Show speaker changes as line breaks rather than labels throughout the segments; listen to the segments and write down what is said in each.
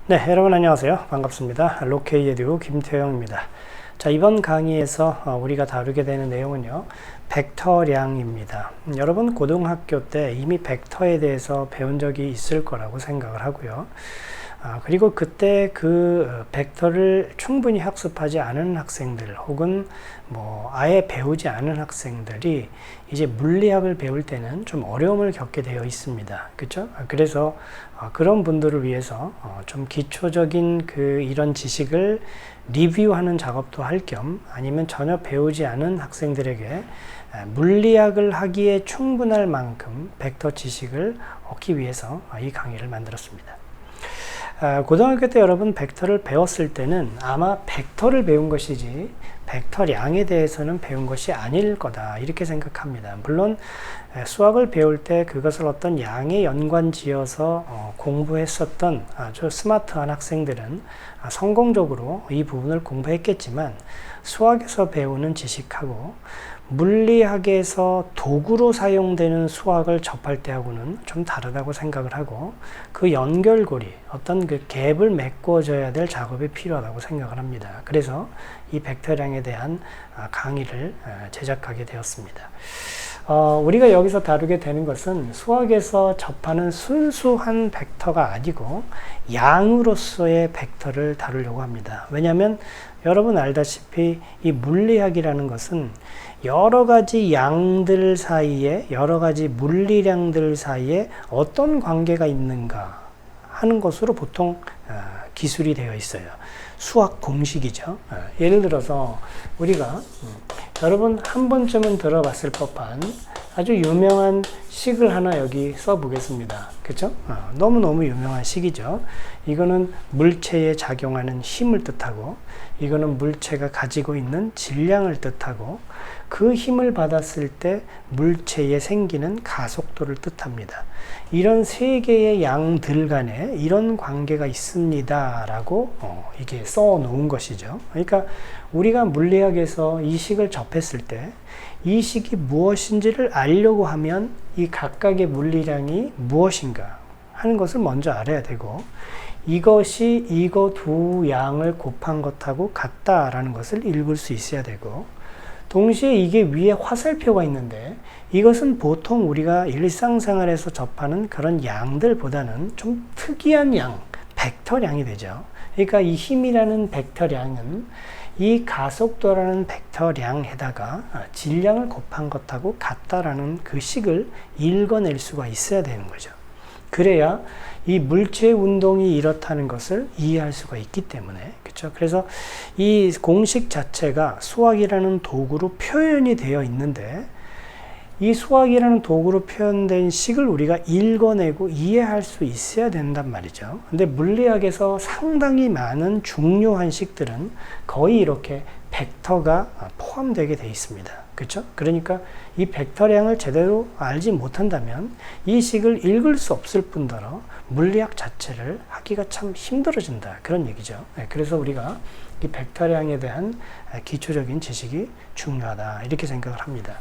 네, 여러분 안녕하세요. 반갑습니다. 로케이에듀 김태형입니다. 자, 이번 강의에서 우리가 다루게 되는 내용은요, 벡터량입니다. 여러분 고등학교 때 이미 벡터에 대해서 배운 적이 있을 거라고 생각을 하고요. 그리고 그때 그 벡터를 충분히 학습하지 않은 학생들 혹은 아예 배우지 않은 학생들이 이제 물리학을 배울 때는 좀 어려움을 겪게 되어 있습니다. 그렇죠? 그래서 그런 분들을 위해서 좀 기초적인 이런 지식을 리뷰하는 작업도 할 겸 아니면 전혀 배우지 않은 학생들에게 물리학을 하기에 충분할 만큼 벡터 지식을 얻기 위해서 이 강의를 만들었습니다. 고등학교 때 여러분 벡터를 배웠을 때는 아마 벡터를 배운 것이지 벡터량에 대해서는 배운 것이 아닐 거다 이렇게 생각합니다. 물론 수학을 배울 때 그것을 어떤 양에 연관지어서 공부했었던 아주 스마트한 학생들은 성공적으로 이 부분을 공부했겠지만 수학에서 배우는 지식하고 물리학에서 도구로 사용되는 수학을 접할 때하고는 좀 다르다고 생각을 하고 그 연결고리, 어떤 그 갭을 메꿔줘야 될 작업이 필요하다고 생각을 합니다. 그래서 이 벡터량에 대한 강의를 제작하게 되었습니다. 우리가 여기서 다루게 되는 것은 수학에서 접하는 순수한 벡터가 아니고 양으로서의 벡터를 다루려고 합니다. 왜냐하면 여러분 알다시피 이 물리학이라는 것은 여러 가지 양들 사이에, 여러 가지 물리량들 사이에 어떤 관계가 있는가 하는 것으로 보통 기술이 되어 있어요. 수학 공식이죠. 예를 들어서 우리가 여러분 한 번쯤은 들어봤을 법한 아주 유명한 식을 하나 여기 써보겠습니다. 그렇죠? 너무너무 유명한 식이죠. 이거는 물체에 작용하는 힘을 뜻하고 이거는 물체가 가지고 있는 질량을 뜻하고 그 힘을 받았을 때 물체에 생기는 가속도를 뜻합니다. 이런 세 개의 양들 간에 이런 관계가 있습니다 라고 이게 써 놓은 것이죠. 그러니까 우리가 물리학에서 이 식을 접했을 때 이 식이 무엇인지를 알려고 하면 이 각각의 물리량이 무엇인가 하는 것을 먼저 알아야 되고 이것이 이거 두 양을 곱한 것하고 같다라는 것을 읽을 수 있어야 되고 동시에 이게 위에 화살표가 있는데 이것은 보통 우리가 일상생활에서 접하는 그런 양들보다는 좀 특이한 양, 벡터량이 되죠. 그러니까 이 힘이라는 벡터량은 이 가속도라는 벡터량에다가 질량을 곱한 것하고 같다라는 그 식을 읽어낼 수가 있어야 되는 거죠. 그래야 이 물체 운동이 이렇다는 것을 이해할 수가 있기 때문에 그렇죠. 그래서 이 공식 자체가 수학이라는 도구로 표현이 되어 있는데 이 수학이라는 도구로 표현된 식을 우리가 읽어내고 이해할 수 있어야 된단 말이죠. 근데 물리학에서 상당히 많은 중요한 식들은 거의 이렇게 벡터가 포함되게 되어 있습니다. 그렇죠? 그러니까 이 벡터량을 제대로 알지 못한다면 이 식을 읽을 수 없을 뿐더러 물리학 자체를 하기가 참 힘들어진다. 그런 얘기죠. 그래서 우리가 이 벡터량에 대한 기초적인 지식이 중요하다. 이렇게 생각을 합니다.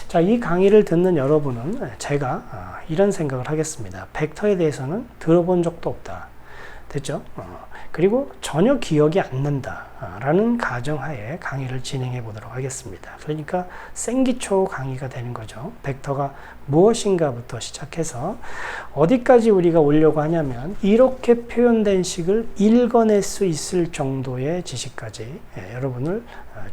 자, 이 강의를 듣는 여러분은 제가 이런 생각을 하겠습니다. 벡터에 대해서는 들어본 적도 없다. 됐죠? 그리고 전혀 기억이 안 난다 라는 가정하에 강의를 진행해 보도록 하겠습니다. 그러니까 생기초 강의가 되는 거죠. 벡터가 무엇인가부터 시작해서 어디까지 우리가 오려고 하냐면 이렇게 표현된 식을 읽어낼 수 있을 정도의 지식까지 여러분을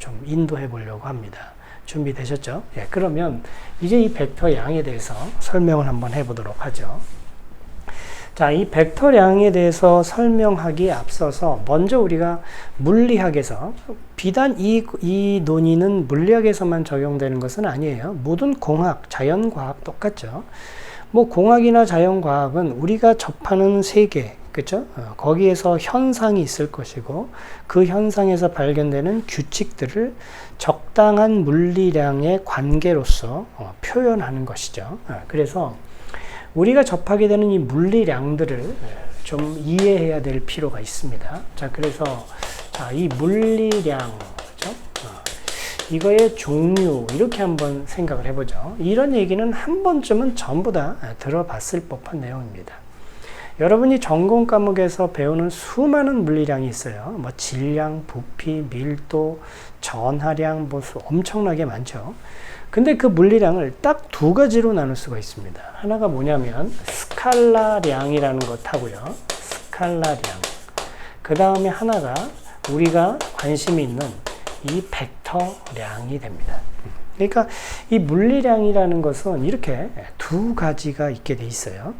좀 인도해 보려고 합니다. 준비되셨죠? 그러면 이제 이 벡터 양에 대해서 설명을 한번 해보도록 하죠. 자, 이 벡터량에 대해서 설명하기에 앞서서 먼저 우리가 물리학에서 비단 이 논의는 물리학에서만 적용되는 것은 아니에요. 모든 공학, 자연과학 똑같죠. 공학이나 자연과학은 우리가 접하는 세계, 그렇죠? 거기에서 현상이 있을 것이고 그 현상에서 발견되는 규칙들을 적당한 물리량의 관계로서 표현하는 것이죠. 그래서 우리가 접하게 되는 이 물리량들을 좀 이해해야 될 필요가 있습니다. 자, 그래서 이 물리량, 그렇죠? 이거의 종류 이렇게 한번 생각을 해보죠. 이런 얘기는 한 번쯤은 전부 다 들어봤을 법한 내용입니다. 여러분이 전공 과목에서 배우는 수많은 물리량이 있어요. 뭐 질량, 부피, 밀도, 전하량, 뭐 엄청나게 많죠. 근데 그 물리량을 딱 두 가지로 나눌 수가 있습니다. 하나가 뭐냐면 스칼라량이라는 것하고요. 스칼라량. 그 다음에 하나가 우리가 관심이 있는 이 벡터량이 됩니다. 그러니까 이 물리량이라는 것은 이렇게 두 가지가 있게 돼 있어요.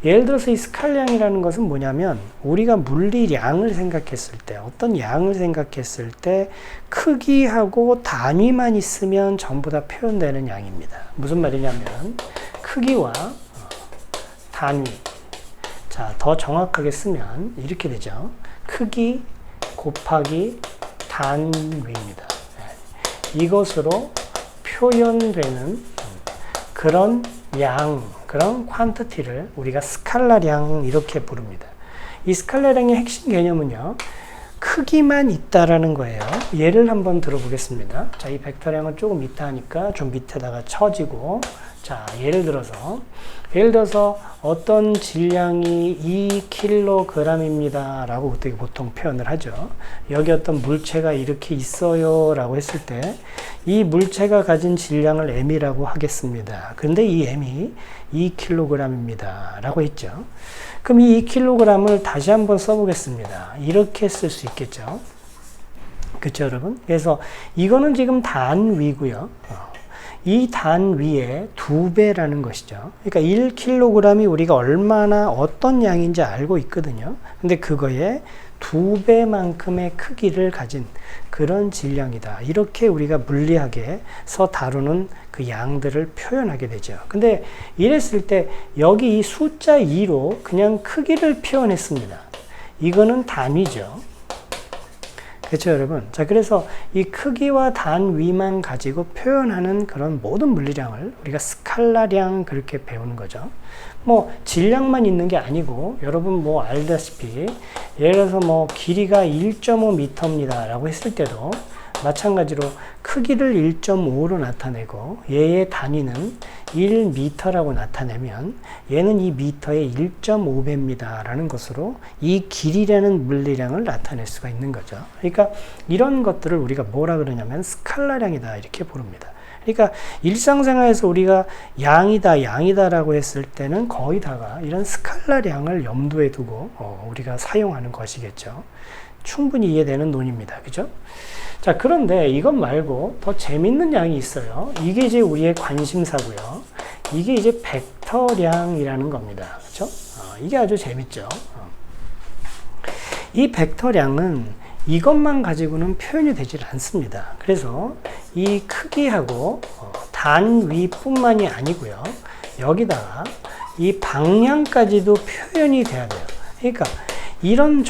예를 들어서 이 스칼량이라는 것은 뭐냐면 우리가 물리량을 생각했을 때, 어떤 양을 생각했을 때 크기하고 단위만 있으면 전부 다 표현되는 양입니다. 무슨 말이냐면 크기와 단위. 자, 더 정확하게 쓰면 이렇게 되죠. 크기 곱하기 단위입니다. 이것으로 표현되는 그런 양, 그런 퀀티티를 우리가 스칼라량 이렇게 부릅니다. 이 스칼라량의 핵심 개념은요, 크기만 있다라는 거예요. 예를 한번 들어보겠습니다. 자, 이 벡터량은 조금 있다 하니까 좀 밑에다가 쳐지고, 자, 예를 들어서 어떤 질량이 2kg입니다 라고 보통 표현을 하죠. 여기 어떤 물체가 이렇게 있어요 라고 했을 때 이 물체가 가진 질량을 m이라고 하겠습니다. 근데 이 m이 2kg입니다 라고 했죠. 그럼 이 2kg을 다시 한번 써보겠습니다. 이렇게 쓸 수 있겠죠. 그렇죠, 여러분? 그래서 이거는 지금 단위고요. 이 단위의 2배라는 것이죠. 그러니까 1kg이 우리가 얼마나 어떤 양인지 알고 있거든요. 근데 그거에 2배만큼의 크기를 가진 그런 질량이다. 이렇게 우리가 물리학에서 다루는 그 양들을 표현하게 되죠. 근데 이랬을 때 여기 이 숫자 2로 그냥 크기를 표현했습니다. 이거는 단위죠. 그렇죠, 여러분? 자, 그래서 이 크기와 단위만 가지고 표현하는 그런 모든 물리량을 우리가 스칼라량 그렇게 배우는 거죠. 뭐 질량만 있는 게 아니고 여러분 뭐 알다시피 예를 들어서 뭐 길이가 1.5m입니다 라고 했을 때도 마찬가지로 크기를 1.5로 나타내고 얘의 단위는 1m라고 나타내면 얘는 이 미터의 1.5배입니다 라는 것으로 이 길이라는 물리량을 나타낼 수가 있는 거죠. 그러니까 이런 것들을 우리가 뭐라 그러냐면 스칼라량이다 이렇게 부릅니다. 그러니까 일상생활에서 우리가 양이다 라고 했을 때는 거의 다가 이런 스칼라량을 염두에 두고 우리가 사용하는 것이겠죠. 충분히 이해되는 논입니다. 그죠? 자, 그런데 이것 말고 더 재밌는 양이 있어요. 이게 이제 우리의 관심사고요. 이게 이제 벡터량이라는 겁니다. 그죠? 이게 아주 재밌죠. 이 벡터량은 이것만 가지고는 표현이 되질 않습니다. 그래서 이 크기하고 단위뿐만이 아니고요. 여기다가 이 방향까지도 표현이 돼야 돼요. 그러니까 이런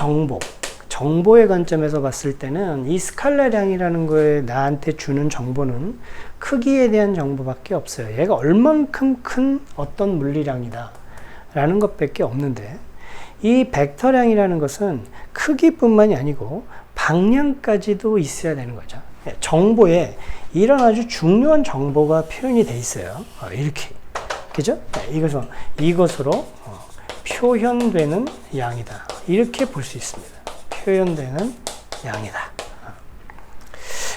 정보의 관점에서 봤을 때는 이 스칼라량이라는 거에 나한테 주는 정보는 크기에 대한 정보밖에 없어요. 얘가 얼만큼 큰 어떤 물리량이다 라는 것밖에 없는데 이 벡터량이라는 것은 크기뿐만이 아니고 방향까지도 있어야 되는 거죠. 정보에 이런 아주 중요한 정보가 표현이 돼 있어요. 이렇게. 그죠? 이것으로 표현되는 양이다. 이렇게 볼 수 있습니다. 표현되는 양이다.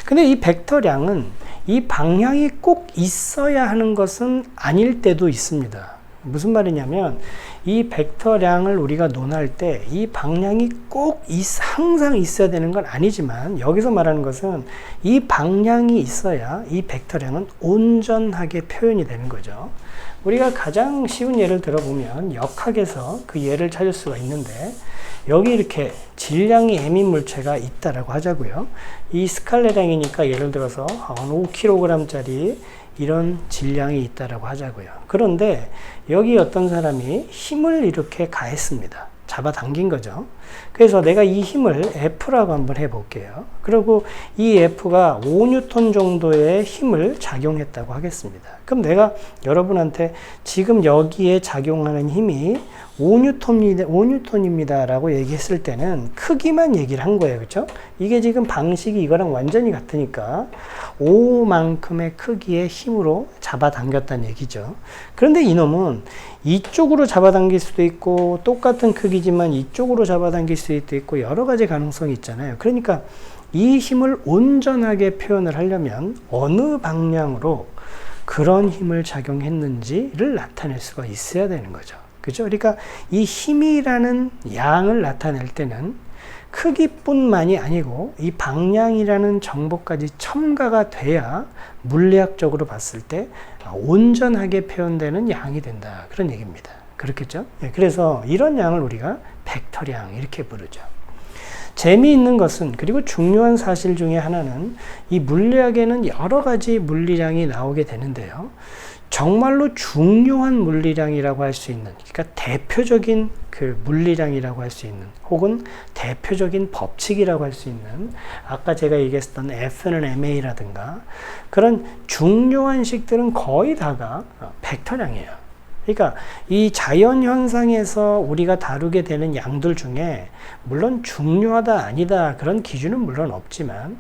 근데 이 벡터량은 이 방향이 꼭 있어야 하는 것은 아닐 때도 있습니다. 무슨 말이냐면 이 벡터량을 우리가 논할 때 이 방향이 꼭 항상 있어야 되는 건 아니지만 여기서 말하는 것은 이 방향이 있어야 이 벡터량은 온전하게 표현이 되는 거죠. 우리가 가장 쉬운 예를 들어보면 역학에서 그 예를 찾을 수가 있는데 여기 이렇게 질량이 m인 물체가 있다라고 하자고요. 이 스칼라량이니까 예를 들어서 5kg짜리 이런 질량이 있다라고 하자고요. 그런데 여기 어떤 사람이 힘을 이렇게 가했습니다. 잡아당긴 거죠. 그래서 내가 이 힘을 F라고 한번 해볼게요. 그리고 이 F가 5N 정도의 힘을 작용했다고 하겠습니다. 그럼 내가 여러분한테 지금 여기에 작용하는 힘이 5뉴턴입니다 라고 얘기했을 때는 크기만 얘기를 한 거예요. 그렇죠? 이게 지금 방식이 이거랑 완전히 같으니까 5만큼의 크기의 힘으로 잡아당겼다는 얘기죠. 그런데 이놈은 이쪽으로 잡아당길 수도 있고 똑같은 크기지만 이쪽으로 잡아당길 수도 있고 여러 가지 가능성이 있잖아요. 그러니까 이 힘을 온전하게 표현을 하려면 어느 방향으로 그런 힘을 작용했는지를 나타낼 수가 있어야 되는 거죠. 그죠? 그러니까 이 힘이라는 양을 나타낼 때는 크기뿐만이 아니고 이 방향이라는 정보까지 첨가가 돼야 물리학적으로 봤을 때 온전하게 표현되는 양이 된다. 그런 얘기입니다. 그렇겠죠? 그래서 이런 양을 우리가 벡터량 이렇게 부르죠. 재미있는 것은, 그리고 중요한 사실 중에 하나는 이 물리학에는 여러 가지 물리량이 나오게 되는데요. 정말로 중요한 물리량이라고 할 수 있는, 그러니까 대표적인 그 물리량이라고 할 수 있는, 혹은 대표적인 법칙이라고 할 수 있는, 아까 제가 얘기했던 F는 ma라든가 그런 중요한 식들은 거의 다가 벡터량이에요. 그러니까 이 자연 현상에서 우리가 다루게 되는 양들 중에 물론 중요하다 아니다 그런 기준은 물론 없지만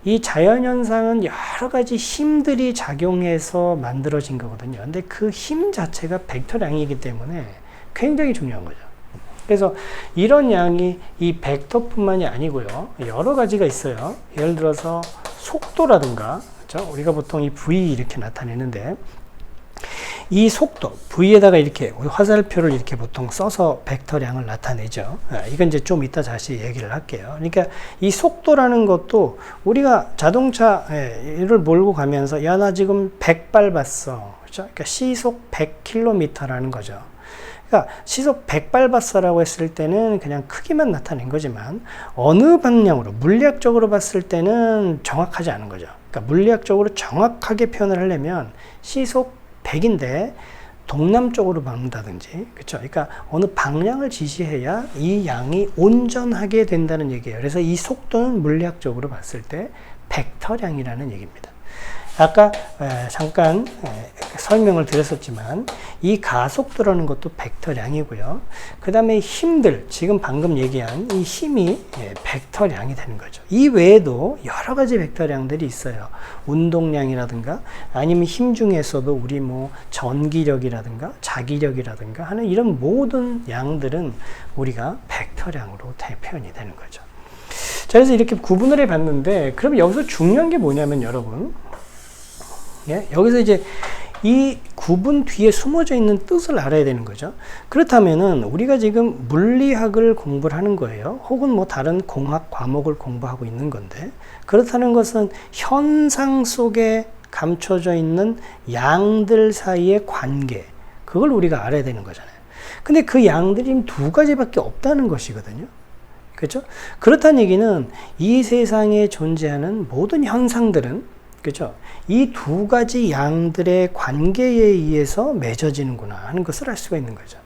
이 자연현상은 여러 가지 힘들이 작용해서 만들어진 거거든요. 근데 그 힘 자체가 벡터량이기 때문에 굉장히 중요한 거죠. 그래서 이런 양이 이 벡터뿐만이 아니고요. 여러 가지가 있어요. 예를 들어서 속도라든가, 그렇죠? 우리가 보통 이 V 이렇게 나타내는데 이 속도, V에다가 이렇게 화살표를 이렇게 보통 써서 벡터량을 나타내죠. 이건 이제 좀 이따 다시 얘기를 할게요. 그러니까 이 속도라는 것도 우리가 자동차를 몰고 가면서 야, 나 지금 100 밟았어. 그렇죠? 그러니까 시속 100km라는 거죠. 그러니까 시속 100 밟았어라고 했을 때는 그냥 크기만 나타낸 거지만 어느 방향으로 물리학적으로 봤을 때는 정확하지 않은 거죠. 그러니까 물리학적으로 정확하게 표현을 하려면 시속 100인데 동남쪽으로 박는다든지, 그렇죠? 그러니까 어느 방향을 지시해야 이 양이 온전하게 된다는 얘기예요. 그래서 이 속도는 물리학적으로 봤을 때 벡터량이라는 얘기입니다. 아까 잠깐 설명을 드렸었지만 이 가속도라는 것도 벡터량이고요. 그 다음에 힘들, 지금 방금 얘기한 이 힘이 벡터량이 되는 거죠. 이 외에도 여러 가지 벡터량들이 있어요. 운동량이라든가 아니면 힘 중에서도 우리 뭐 전기력이라든가 자기력이라든가 하는 이런 모든 양들은 우리가 벡터량으로 표현이 되는 거죠. 자, 그래서 이렇게 구분을 해 봤는데, 그럼 여기서 중요한 게 뭐냐면 여러분, 여기서 이제 이 구분 뒤에 숨어져 있는 뜻을 알아야 되는 거죠. 그렇다면은 우리가 지금 물리학을 공부를 하는 거예요. 혹은 뭐 다른 공학 과목을 공부하고 있는 건데, 그렇다는 것은 현상 속에 감춰져 있는 양들 사이의 관계, 그걸 우리가 알아야 되는 거잖아요. 근데 그 양들이 두 가지밖에 없다는 것이거든요. 그렇죠? 그렇다는 얘기는 이 세상에 존재하는 모든 현상들은, 그렇죠? 이 두 가지 양들의 관계에 의해서 맺어지는구나 하는 것을 알 수가 있는 거죠.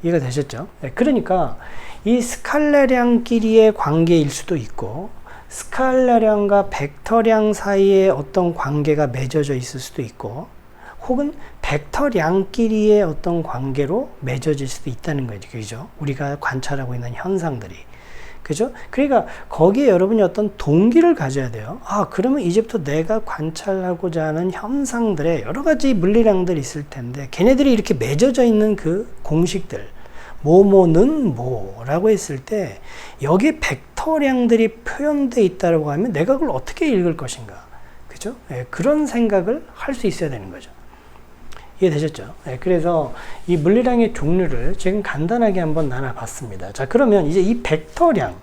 이해가 되셨죠? 그러니까 이 스칼라량끼리의 관계일 수도 있고, 스칼라량과 벡터량 사이에 어떤 관계가 맺어져 있을 수도 있고, 혹은 벡터량끼리의 어떤 관계로 맺어질 수도 있다는 거죠. 그죠? 우리가 관찰하고 있는 현상들이. 그죠? 그러니까 거기에 여러분이 어떤 동기를 가져야 돼요. 아, 그러면 이제부터 내가 관찰하고자 하는 현상들의 여러 가지 물리량들이 있을 텐데, 걔네들이 이렇게 맺어져 있는 그 공식들, 뭐뭐는 뭐라고 했을 때 여기에 벡터량들이 표현되어 있다고 하면 내가 그걸 어떻게 읽을 것인가. 그죠? 그런 생각을 할 수 있어야 되는 거죠. 이해되셨죠? 그래서 이 물리량의 종류를 지금 간단하게 한번 나눠봤습니다. 자, 그러면 이제 이 벡터량을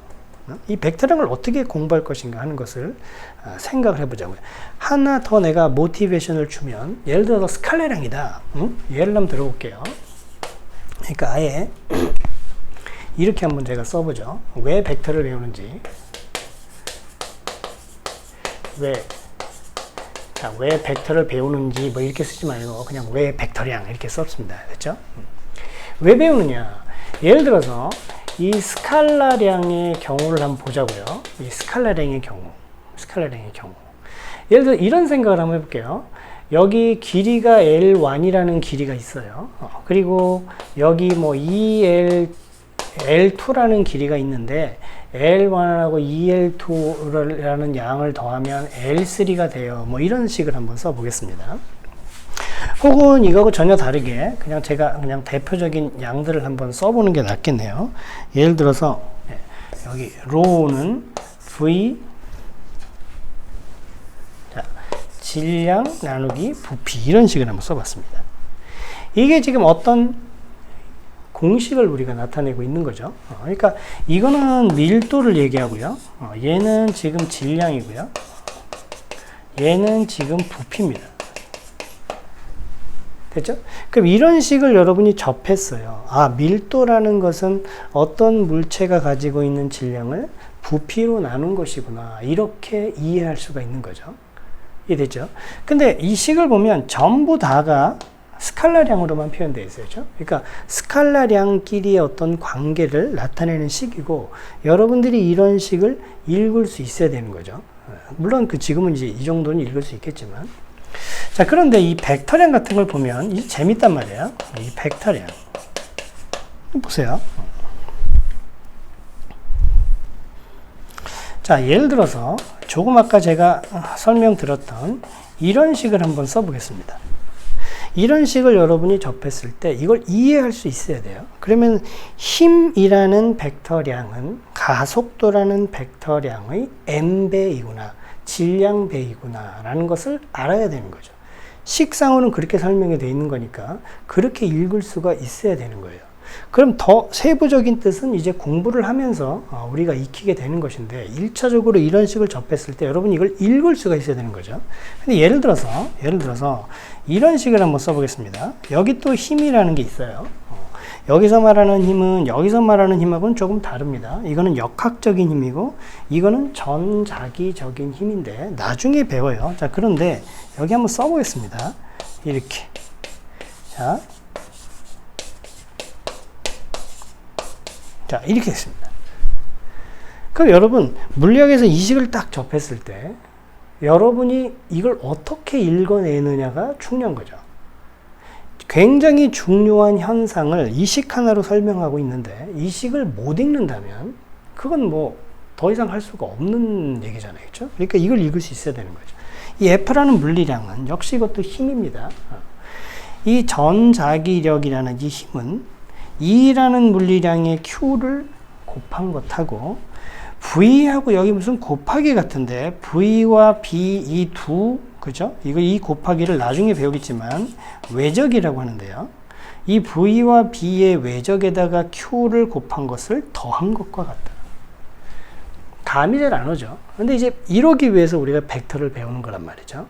어떻게 공부할 것인가 하는 것을 생각을 해보자고요. 하나 더 내가 모티베이션을 주면, 예를 들어서 스칼라량이다. 예를 한번 들어볼게요. 그러니까 아예 이렇게 한번 제가 써보죠. 왜 벡터를 배우는지. 왜 벡터를 배우는지 뭐 이렇게 쓰지 말고 그냥 왜 벡터량 이렇게 썼습니다. 됐죠? 왜 배우느냐? 예를 들어서 이 스칼라량의 경우를 한번 보자고요. 이 스칼라량의 경우. 예를 들어 이런 생각을 한번 해볼게요. 여기 길이가 L1이라는 길이가 있어요. 그리고 여기 뭐 L2라는 길이가 있는데 L1하고 EL2라는 양을 더하면 L3가 돼요. 뭐 이런 식을 한번 써보겠습니다. 혹은 이거하고 전혀 다르게 제가 그냥 대표적인 양들을 한번 써보는 게 낫겠네요. 예를 들어서 여기 로우는 V 질량 나누기 부피 이런 식을 한번 써봤습니다. 이게 지금 어떤 공식을 우리가 나타내고 있는 거죠. 그러니까 이거는 밀도를 얘기하고요. 얘는 지금 질량이고요. 얘는 지금 부피입니다. 됐죠? 그럼 이런 식을 여러분이 접했어요. 아, 밀도라는 것은 어떤 물체가 가지고 있는 질량을 부피로 나눈 것이구나. 이렇게 이해할 수가 있는 거죠. 이해됐죠? 근데 이 식을 보면 전부 다가 스칼라량으로만 표현되어 있어요. 그러니까 스칼라량끼리의 어떤 관계를 나타내는 식이고 여러분들이 이런 식을 읽을 수 있어야 되는 거죠. 물론 지금은 이제 이 정도는 읽을 수 있겠지만 자, 그런데 이 벡터량 같은 걸 보면 이제 재밌단 말이에요. 이 벡터량 보세요. 자, 예를 들어서 조금 아까 제가 설명드렸던 이런 식을 한번 써보겠습니다. 이런 식을 여러분이 접했을 때 이걸 이해할 수 있어야 돼요. 그러면 힘이라는 벡터량은 가속도라는 벡터량의 m배이구나, 질량배이구나 라는 것을 알아야 되는 거죠. 식상으로는 그렇게 설명이 되어 있는 거니까 그렇게 읽을 수가 있어야 되는 거예요. 그럼 더 세부적인 뜻은 이제 공부를 하면서 우리가 익히게 되는 것인데 1차적으로 이런 식을 접했을 때 여러분이 이걸 읽을 수가 있어야 되는 거죠. 근데 예를 들어서 이런 식을 한번 써보겠습니다. 여기 또 힘이라는 게 있어요. 여기서 말하는 힘은 여기서 말하는 힘하고는 조금 다릅니다. 이거는 역학적인 힘이고 이거는 전자기적인 힘인데 나중에 배워요. 자, 그런데 여기 한번 써보겠습니다. 이렇게. 자, 이렇게 했습니다. 그럼 여러분, 물리학에서 이 식을 딱 접했을 때 여러분이 이걸 어떻게 읽어내느냐가 중요한 거죠. 굉장히 중요한 현상을 이 식 하나로 설명하고 있는데 이 식을 못 읽는다면 그건 뭐 더 이상 할 수가 없는 얘기잖아요. 그렇죠? 그러니까 이걸 읽을 수 있어야 되는 거죠. 이 F라는 물리량은 역시 이것도 힘입니다. 이 전자기력이라는 이 힘은 E라는 물리량의 Q를 곱한 것하고 V하고 여기 무슨 곱하기 같은데 V와 B 이 두, 그죠? 이 곱하기를 나중에 배우겠지만 외적이라고 하는데요. 이 V와 B의 외적에다가 Q를 곱한 것을 더한 것과 같다. 감이 잘 안 오죠. 근데 이제 이러기 위해서 우리가 벡터를 배우는 거란 말이죠.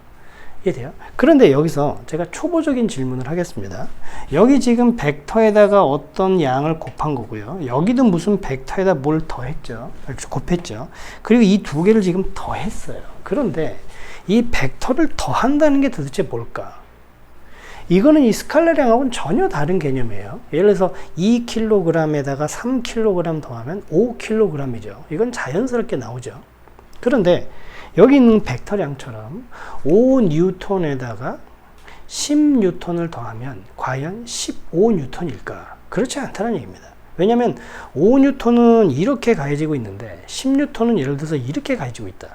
이해돼요? 그런데 여기서 제가 초보적인 질문을 하겠습니다. 여기 지금 벡터에다가 어떤 양을 곱한 거고요. 여기도 무슨 벡터에다 뭘 더했죠. 곱했죠. 그리고 이 두 개를 지금 더했어요. 그런데 이 벡터를 더한다는 게 도대체 뭘까? 이거는 이 스칼라량하고는 전혀 다른 개념이에요. 예를 들어서 2kg에다가 3kg 더하면 5kg이죠. 이건 자연스럽게 나오죠. 그런데 여기 있는 벡터량처럼 5N에다가 10N을 더하면 과연 15N일까? 그렇지 않다는 얘기입니다. 왜냐하면 5N은 이렇게 가해지고 있는데 10N은 예를 들어서 이렇게 가해지고 있다.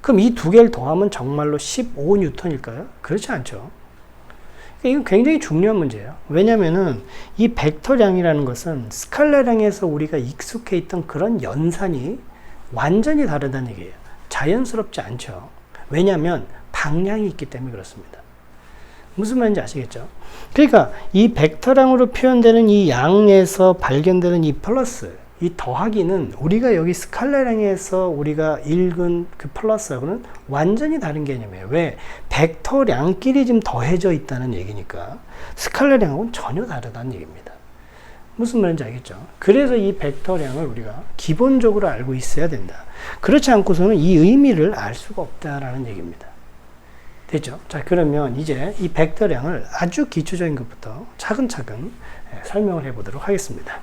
그럼 이 두 개를 더하면 정말로 15N일까요? 그렇지 않죠. 이건 굉장히 중요한 문제예요. 왜냐하면 이 벡터량이라는 것은 스칼라량에서 우리가 익숙해 있던 그런 연산이 완전히 다르다는 얘기예요. 자연스럽지 않죠. 왜냐하면 방량이 있기 때문에 그렇습니다. 무슨 말인지 아시겠죠? 그러니까 이 벡터량으로 표현되는 이 양에서 발견되는 이 플러스, 이 더하기는 우리가 여기 스칼라량에서 우리가 읽은 그 플러스하고는 완전히 다른 개념이에요. 왜? 벡터량끼리 지금 더해져 있다는 얘기니까 스칼라량하고는 전혀 다르다는 얘기입니다. 무슨 말인지 알겠죠? 그래서 이 벡터량을 우리가 기본적으로 알고 있어야 된다. 그렇지 않고서는 이 의미를 알 수가 없다라는 얘기입니다. 됐죠? 자, 그러면 이제 이 벡터량을 아주 기초적인 것부터 차근차근 설명을 해보도록 하겠습니다.